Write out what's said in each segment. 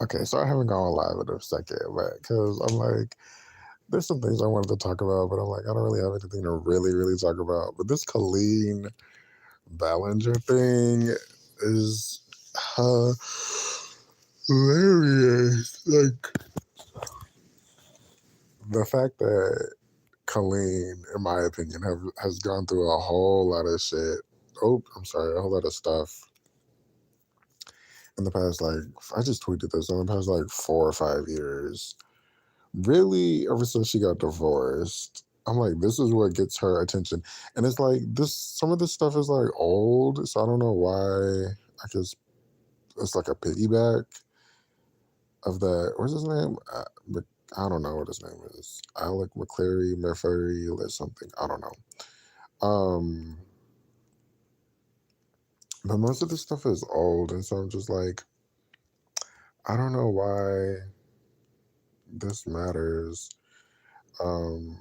Okay, so I haven't gone live in a second, but because I'm like, there's some things I wanted to talk about, but I'm like, I don't really have anything to really talk about. But this Colleen Ballinger thing is hilarious. Like the fact that Colleen, in my opinion, has gone through a whole lot of shit. Oh, I'm sorry, a whole lot of stuff in the past. Like I just tweeted this in the past like 4 or 5 years. Really, ever since she got divorced, I'm like, this is what gets her attention. And it's like this some of this stuff is like old, so I don't know why. I guess it's like a piggyback of that. What's his name? I don't know what his name is. Alec McCleary or something. I don't know. Um, but most of this stuff is old, and so I'm just like, I don't know why this matters. Um,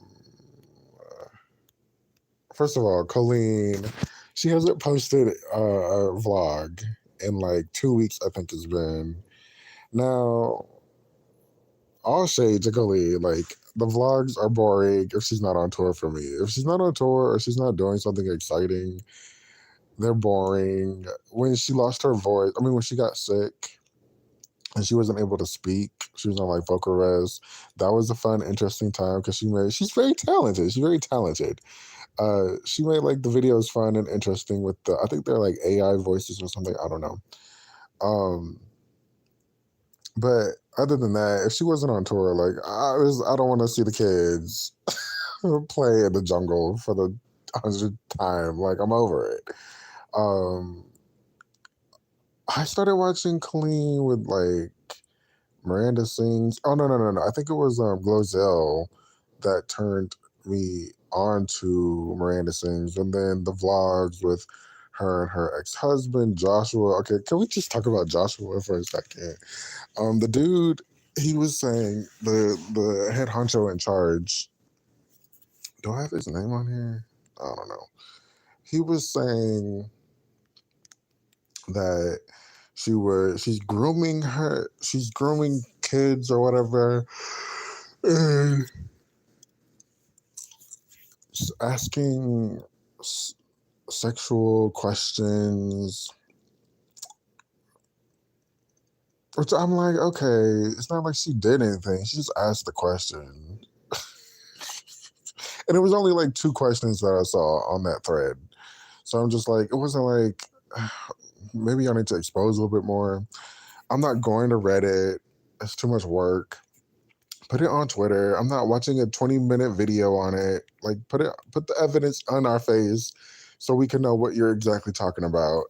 First of all, Colleen, she hasn't posted a vlog in like 2 weeks, I think it's been. Now, all shade to Colleen, like the vlogs are boring if she's not on tour for me. If she's not on tour or she's not doing something exciting, they're boring. When she lost her voice, I mean, when she got sick and she wasn't able to speak, she was on like vocal rest. That was a fun, interesting time because she's very talented. She's very talented. She made like the videos fun and interesting with I think they're like AI voices or something. I don't know. Um, but other than that, if she wasn't on tour, like I don't want to see the kids play in the jungle for the 100th time. Like I'm over it. Um, I started watching Clean with like Miranda sings. Oh no! I think it was Glozell that turned me on to Miranda sings, and then the vlogs with her and her ex husband Joshua. Okay, can we just talk about Joshua for a second? The dude, he was saying the head honcho in charge. Do I have his name on here? I don't know. He was saying that she's grooming kids or whatever, and asking sexual questions, which I'm like, okay, it's not like she did anything. She just asked the question. And it was only like two questions that I saw on that thread. So I'm just like, it wasn't like, maybe I need to expose a little bit more. I'm not going to Reddit. It's too much work. Put it on Twitter. I'm not watching a 20-minute video on it. Like put the evidence on our face so we can know what you're exactly talking about.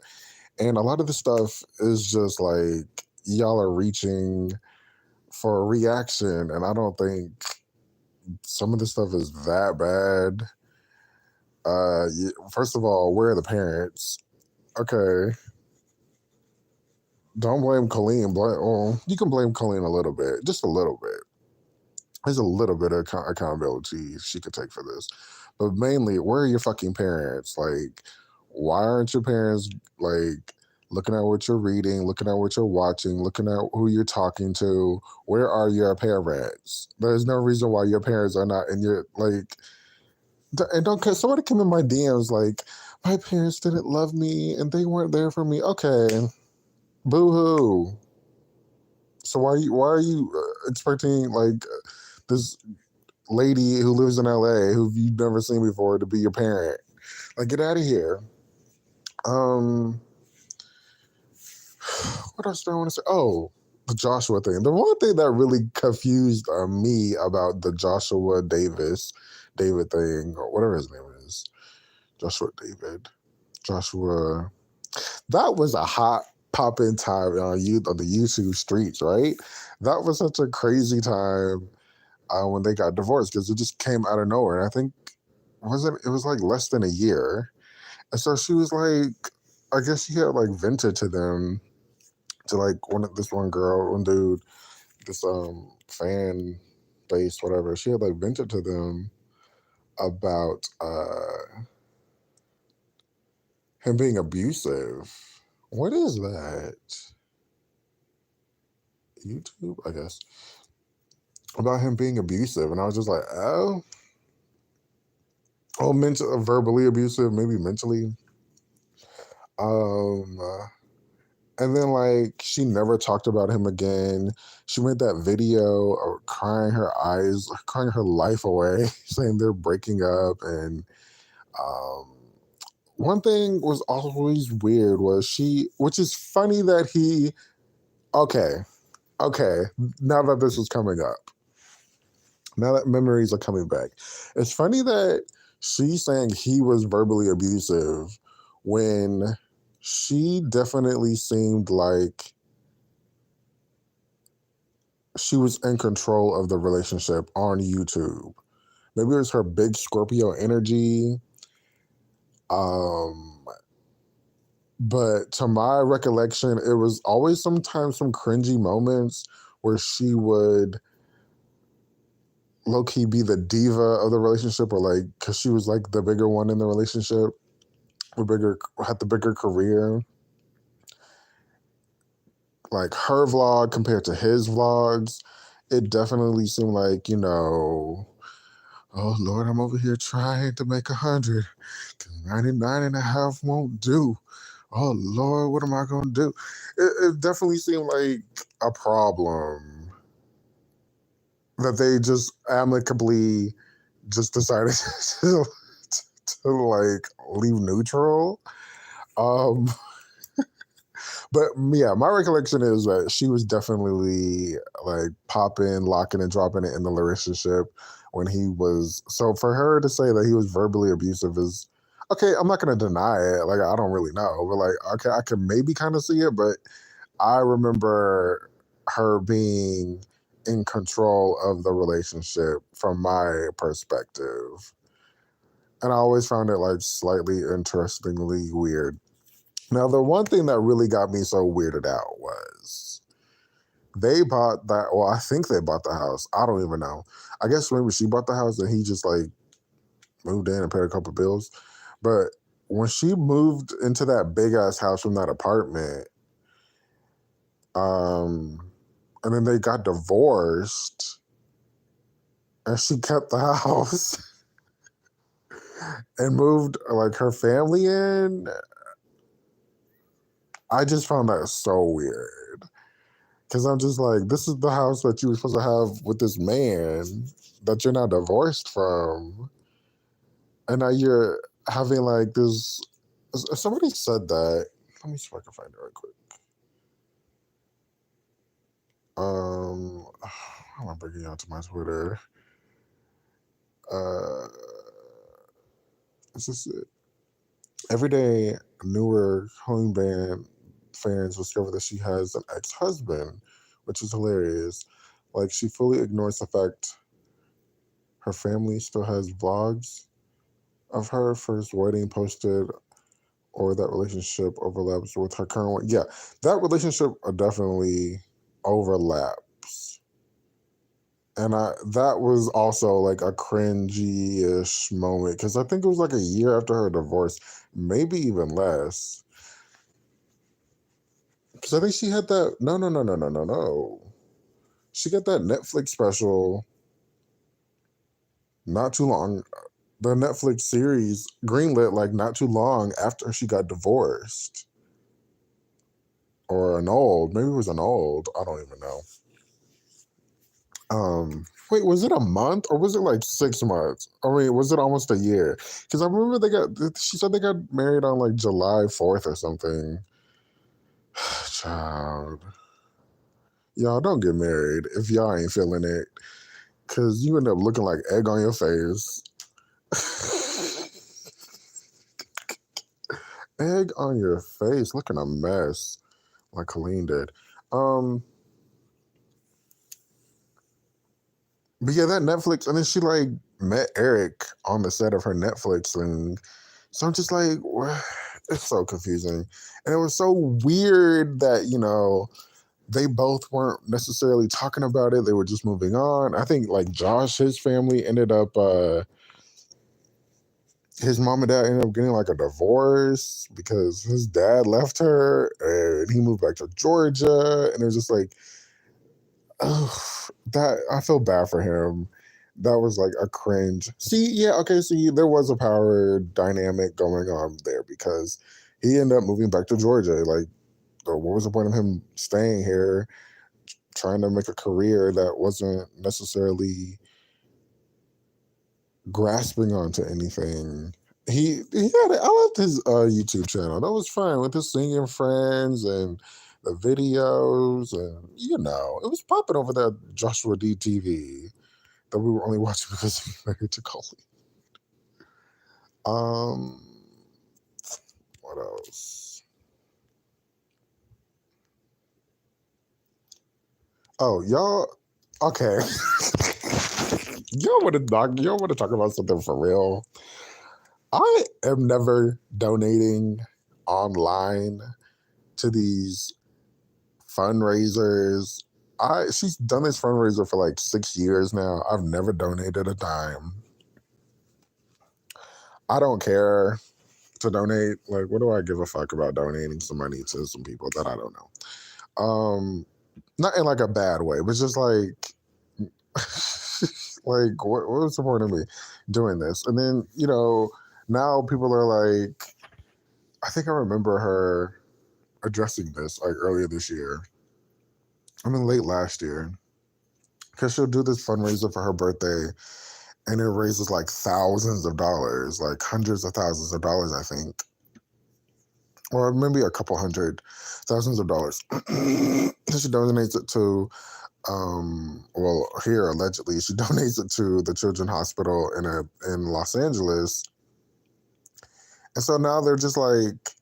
And a lot of the stuff is just like y'all are reaching for a reaction, and I don't think some of the stuff is that bad. First of all, where are the parents? Okay, don't blame Colleen. Well, you can blame Colleen a little bit, just a little bit. There's a little bit of accountability she could take for this, but mainly, where are your fucking parents? Like, why aren't your parents like looking at what you're reading, looking at what you're watching, looking at who you're talking to? Where are your parents? There's no reason why your parents are not in your like. And don't cause somebody come in my DMs like my parents didn't love me and they weren't there for me. Okay, boo hoo. So why are you expecting like this lady who lives in LA who you've never seen before to be your parent? Like, get out of here. Um, what else do I want to say? Oh, the Joshua thing. The one thing that really confused me about the David thing, or whatever his name is, Joshua David, Joshua. That was a hot popping time on the YouTube streets, right? That was such a crazy time when they got divorced because it just came out of nowhere. And I think it was like less than a year. And so she was like, I guess she had like vented to them, to like this one girl, one dude, this fan base, whatever. She had like vented to them about him being abusive. What is that? YouTube, I guess, about him being abusive, and I was just like, oh, mental, verbally abusive, maybe mentally. Um, and then like she never talked about him again. She made that video of crying her life away, saying they're breaking up. And um, one thing was always weird was which is funny that okay, okay, now that this is coming up, now that memories are coming back, it's funny that she's saying he was verbally abusive when she definitely seemed like she was in control of the relationship on YouTube. Maybe it was her big Scorpio energy. Um, but to my recollection, it was always sometimes some cringy moments where she would low key be the diva of the relationship, or like, because she was like the bigger one in the relationship, had the bigger career. Like her vlog compared to his vlogs, it definitely seemed like, oh Lord, I'm over here trying to make 100 because 99 and a half won't do. Oh Lord, what am I going to do? It definitely seemed like a problem that they just amicably just decided to like leave neutral. Um, But yeah, my recollection is that she was definitely like popping, locking, and dropping it in the relationship when he was. So for her to say that he was verbally abusive is okay. I'm not going to deny it. Like, I don't really know, but like, okay, I can maybe kind of see it. But I remember her being in control of the relationship from my perspective. And I always found it like slightly interestingly weird. Now, the one thing that really got me so weirded out was they bought that. Well, I think they bought the house. I don't even know. I guess maybe she bought the house and he just like moved in and paid a couple bills. But when she moved into that big ass house from that apartment, um, and then they got divorced, and she kept the house and moved like her family in. I just found that so weird. Because I'm just like, this is the house that you were supposed to have with this man that you're not divorced from. And now you're having like this. Somebody said that. Let me see if I can find it right quick. How am I bringing it onto my Twitter? Uh, is this it? Every day, newer Colleen Band fans discover that she has an ex-husband, which is hilarious. Like, she fully ignores the fact her family still has vlogs of her first wedding posted, or that relationship overlaps with her current one. Yeah, that relationship definitely overlaps. And that was also like a cringy-ish moment because I think it was like a year after her divorce, maybe even less. Because I think she had that. No, no, no, no, no, no, no. She got that Netflix special not too long. The Netflix series greenlit like not too long after she got divorced. Or annulled. Maybe it was annulled. I don't even know. Wait, was it a month or was it like 6 months? I mean, was it almost a year? Because I remember she said they got married on like July 4th or something. Child. Y'all don't get married if y'all ain't feeling it. Because you end up looking like egg on your face. Egg on your face, looking a mess, like Colleen did. But yeah, that Netflix, and then she like met Eric on the set of her Netflix thing. So I'm just like, it's so confusing. And it was so weird that, they both weren't necessarily talking about it. They were just moving on. I think like Josh, his family ended up, his mom and dad ended up getting like a divorce because his dad left her and he moved back to Georgia. And it was just like, that I feel bad for him. That was like a cringe. See, yeah, okay, see, there was a power dynamic going on there because he ended up moving back to Georgia. Like, what was the point of him staying here, trying to make a career that wasn't necessarily grasping onto anything? He had it. I loved his YouTube channel. That was fun with his singing friends and the videos, and it was popping over there. Joshua D TV that we were only watching because he married to Colleen. Um, what else? Oh, y'all. Okay. Y'all want to talk about something for real? I am never donating online to these fundraisers. She's done this fundraiser for like 6 years now. I've never donated a dime. I don't care to donate. Like, what do I give a fuck about donating some money to some people that I don't know? Not in like a bad way, but just like, like what's the point of me doing this? And then now people are like, I think I remember her addressing this like earlier this year. I mean, late last year, because she'll do this fundraiser for her birthday, and it raises like thousands of dollars, like hundreds of thousands of dollars, I think, or maybe a couple hundred thousands of dollars. She donates it to, well, here allegedly, she donates it to the Children's Hospital in Los Angeles, and so now they're just like,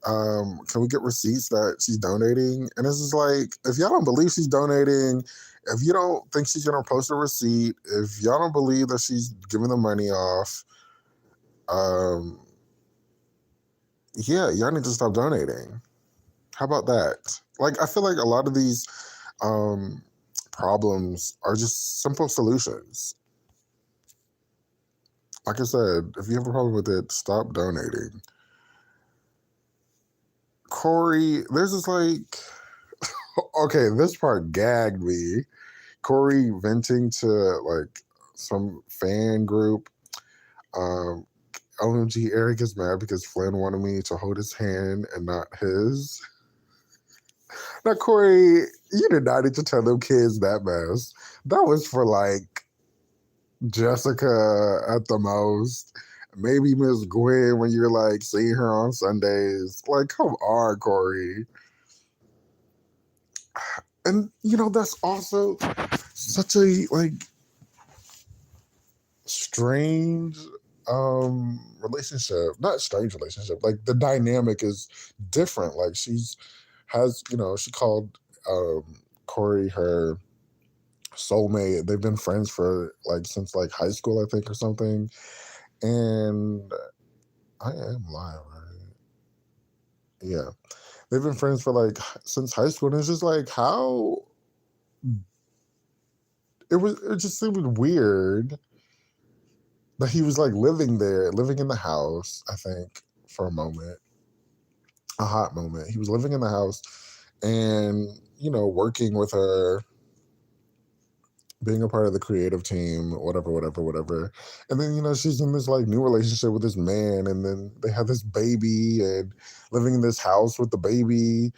can we get receipts that she's donating? And it's just like, if y'all don't believe she's donating, if you don't think she's gonna post a receipt, if y'all don't believe that she's giving the money off, yeah, y'all need to stop donating. How about that? Like, I feel like a lot of these problems are just simple solutions. Like I said, if you have a problem with it, stop donating. Corey, there's this like, okay, this part gagged me. Corey venting to like some fan group. OMG, Eric is mad because Flynn wanted me to hold his hand and not his. Now, Corey, you did not need to tell them kids that mess. That was for like Jessica at the most. Maybe Miss Gwen when you're like seeing her on Sundays. Like, come on, Corey. And that's also such a like strange relationship. Not strange relationship. Like the dynamic is different. Like she called Corey her soulmate. They've been friends for like since like high school, I think, or something. And I am lying, right? Yeah. They've been friends for like since high school. And it's just like how it just seemed weird that he was like living there, living in the house, I think, for a hot moment. He was living in the house and, working with her, being a part of the creative team, whatever, whatever, whatever. And then, she's in this like new relationship with this man, and then they have this baby and living in this house with the baby.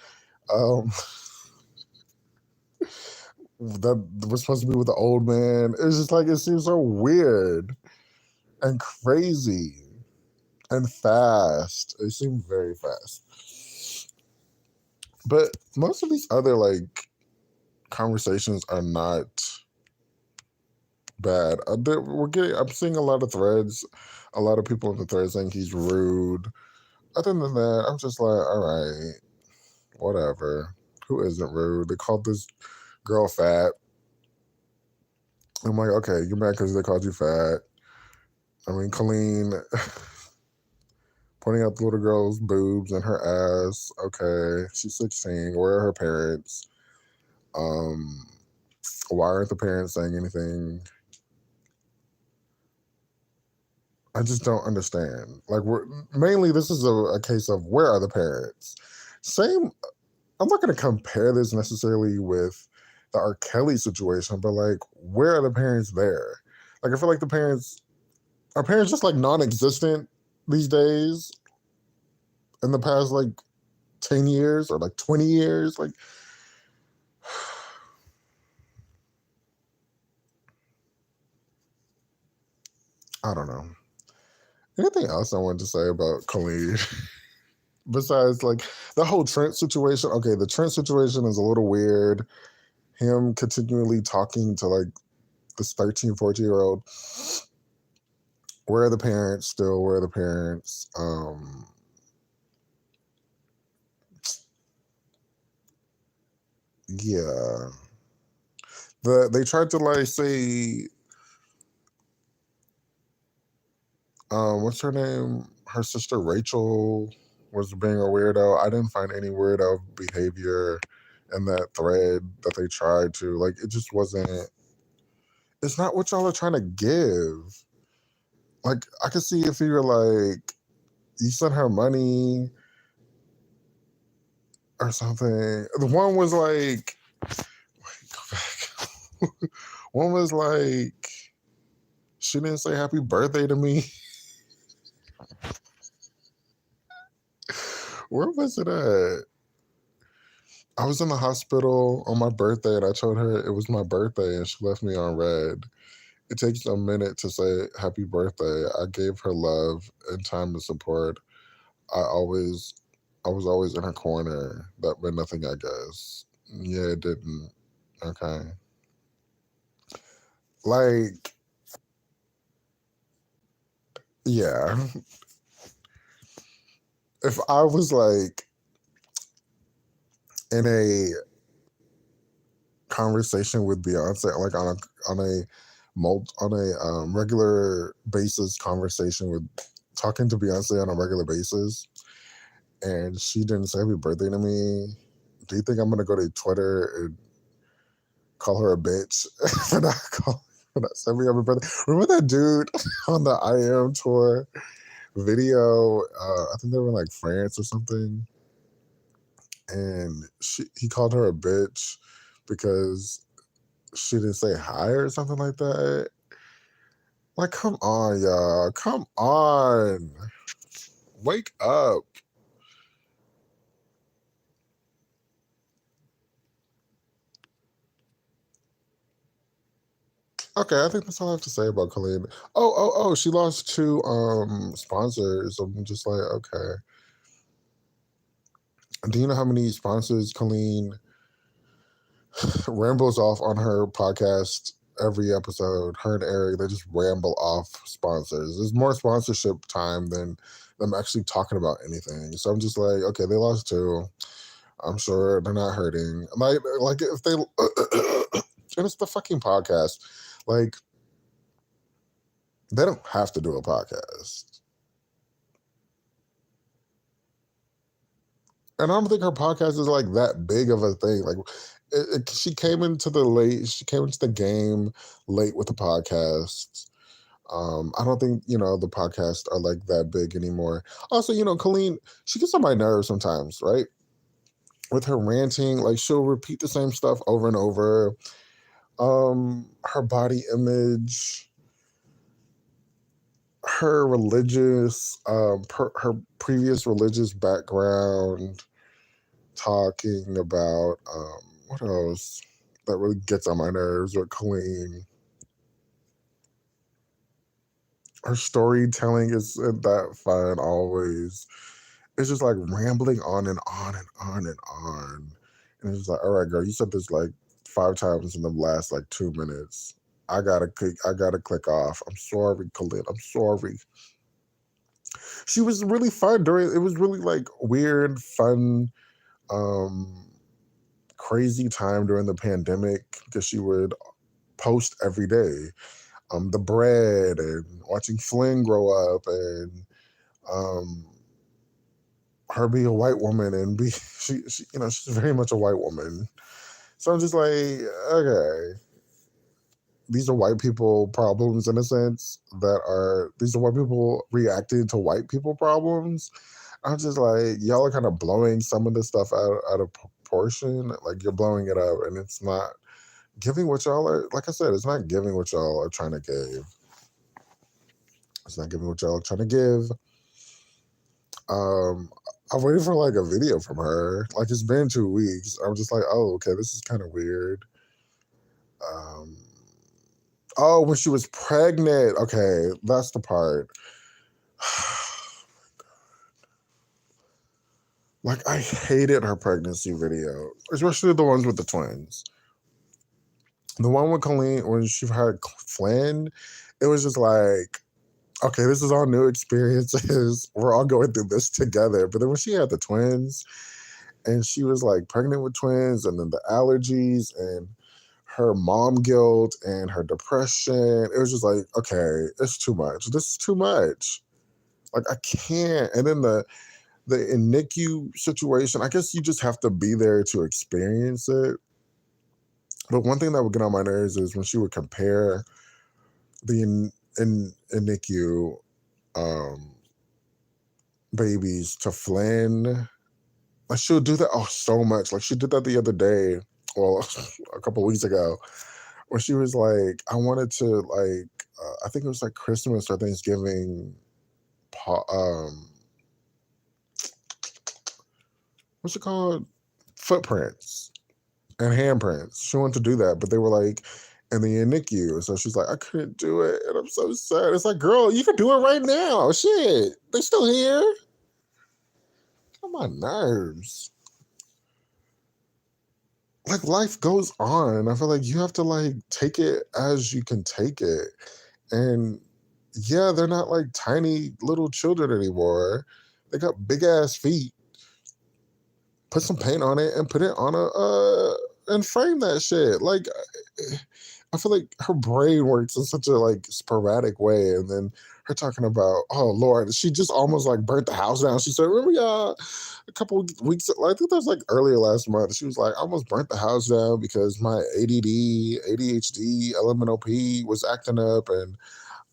Um, that was supposed to be with the old man. It's just like, it seems so weird and crazy and fast. It seemed very fast. But most of these other like conversations are not bad. I'm seeing a lot of threads, a lot of people in the thread saying he's rude. Other than that, I'm just like, all right, whatever. Who isn't rude? They called this girl fat. I'm like, okay, you're mad because they called you fat. I mean, Colleen pointing out the little girl's boobs and her ass. Okay, she's 16. Where are her parents? Why aren't the parents saying anything? I just don't understand. Like, mainly this is a case of where are the parents? Same. I'm not going to compare this necessarily with the R. Kelly situation, but like, where are the parents there? Like, I feel like our parents just like non-existent these days in the past like 10 years or like 20 years. Like, I don't know. Anything else I wanted to say about Colleen? Besides like the whole Trent situation. Okay, the Trent situation is a little weird. Him continually talking to like this 13, 14-year old. Where are the parents still? Where are the parents? Yeah. They tried to like say what's her name? Her sister Rachel was being a weirdo. I didn't find any weirdo behavior in that thread that they tried to. Like, it just wasn't, it's not what y'all are trying to give. Like, I could see if you were like, you sent her money or something. The one was like, wait, go back. One was like, she didn't say happy birthday to me. Where was it at? I was in the hospital on my birthday and I told her it was my birthday and she left me on red. It takes a minute to say happy birthday. I gave her love and time and support. I always, I was always in her corner. That meant nothing, I guess. Yeah, it didn't. Okay. Like, yeah. If I was like in a conversation with Beyonce, like on a regular basis conversation with talking to Beyonce on a regular basis, and she didn't say happy birthday to me, do you think I'm gonna go to Twitter and call her a bitch for not saying happy birthday? Remember that dude on the I Am tour video? I think they were in like France or something, and he called her a bitch because she didn't say hi or something like that. Like, come on, y'all. Come on. Wake up. Okay, I think that's all I have to say about Colleen. Oh, she lost two sponsors. I'm just like, okay. Do you know how many sponsors Colleen rambles off on her podcast every episode? Her and Eric, they just ramble off sponsors. There's more sponsorship time than them actually talking about anything. So I'm just like, okay, they lost two. I'm sure they're not hurting. Like if they, and it's the fucking podcast. Like, they don't have to do a podcast. And I don't think her podcast is like that big of a thing. Like, she came into the game late with the podcast. I don't think the podcasts are like that big anymore. Also, Colleen, she gets on my nerves sometimes, right? With her ranting, like she'll repeat the same stuff over and over. Her body image, her religious, her previous religious background, talking about what else that really gets on my nerves with Colleen. Her storytelling isn't that fun always. It's just like rambling on and on and on and on. And it's just like, all right, girl, you said this like 5 times in the last like 2 minutes. I gotta click off. I'm sorry, Colleen. I'm sorry. She was really fun during it was really like weird, fun, um, crazy time during the pandemic because she would post every day. The bread and watching Flynn grow up and um her be a white woman and be she she's very much a white woman. So I'm just like, okay, these are white people problems in a sense these are white people reacting to white people problems. I'm just like, y'all are kind of blowing some of this stuff out of proportion. Like, you're blowing it up and it's not. giving what y'all are, like I said, it's not giving what y'all are trying to give. It's not giving what y'all are trying to give. I'm waiting for like a video from her. Like it's been 2 weeks. I'm just like, oh, okay, this is kind of weird. Um, oh, when she was pregnant. Okay, that's the part. Like I hated her pregnancy video, especially the ones with the twins. The one with Colleen when she had Flynn, it was just like, okay, this is all new experiences. We're all going through this together. But then when she had the twins and she was like pregnant with twins and then the allergies and her mom guilt and her depression, it was just like, okay, it's too much. This is too much. Like I can't. And then the in NICU situation, I guess you just have to be there to experience it. But one thing that would get on my nerves is when she would compare the in NICU babies to Flynn. Like she'll do that so much. Like she did that the other day, well, a couple weeks ago, where she was like, I wanted to like, I think it was like Christmas or Thanksgiving. What's it called? Footprints and handprints. She wanted to do that, but they were like in the NICU. So she's like, I couldn't do it. And I'm so sad. It's like, girl, you can do it right now. Shit. They still here. On my nerves. Like life goes on. And I feel like you have to like take it as you can take it. And yeah, they're not like tiny little children anymore. They got big ass feet. Put some paint on it and put it on and frame that shit. Like I feel like her brain works in such a like sporadic way, and then her talking about, oh Lord, she just almost like burnt the house down. She said, remember y'all a couple weeks, I think that was like earlier last month. She was like, I almost burnt the house down because my ADD, ADHD, LMNOP was acting up, and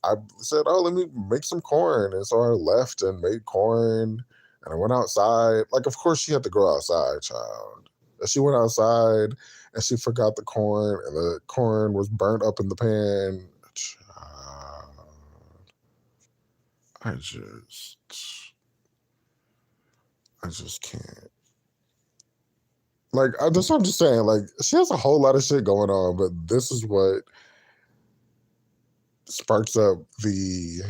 I said, oh, let me make some corn. And so I left and made corn and I went outside. Like, of course, she had to go outside, child. And she went outside and she forgot the corn and the corn was burnt up in the pan. Child, I just can't. Like, that's what I'm just saying. Like, she has a whole lot of shit going on, but this is what sparks up the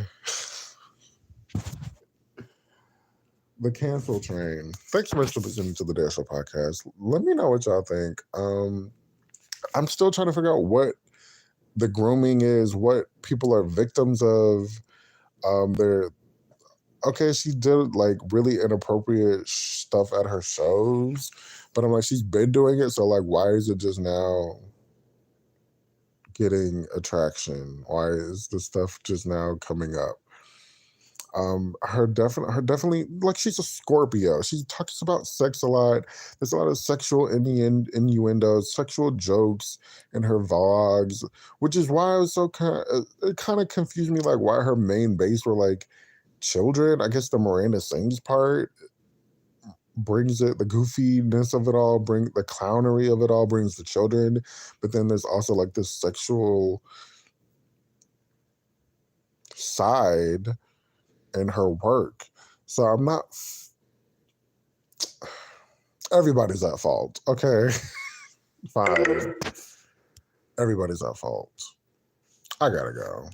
cancel train. Thanks so much for listening to the Dare Show podcast. Let me know what y'all think. I'm still trying to figure out what the grooming is, what people are victims of. They're okay. She did like really inappropriate stuff at her shows, but I'm like, she's been doing it, so like, why is it just now getting attraction? Why is the stuff just now coming up? Her definitely like she's a Scorpio. She talks about sex a lot. There's a lot of sexual innuendos, sexual jokes in her vlogs, which is why I was so it kind of confused me, like why her main base were like children. I guess the Miranda Sings part brings it, the goofiness of it all, bring the clownery of it all, brings the children, but then there's also like this sexual side in her work. So I'm not. Everybody's at fault. Okay, fine. Everybody's at fault. I gotta go.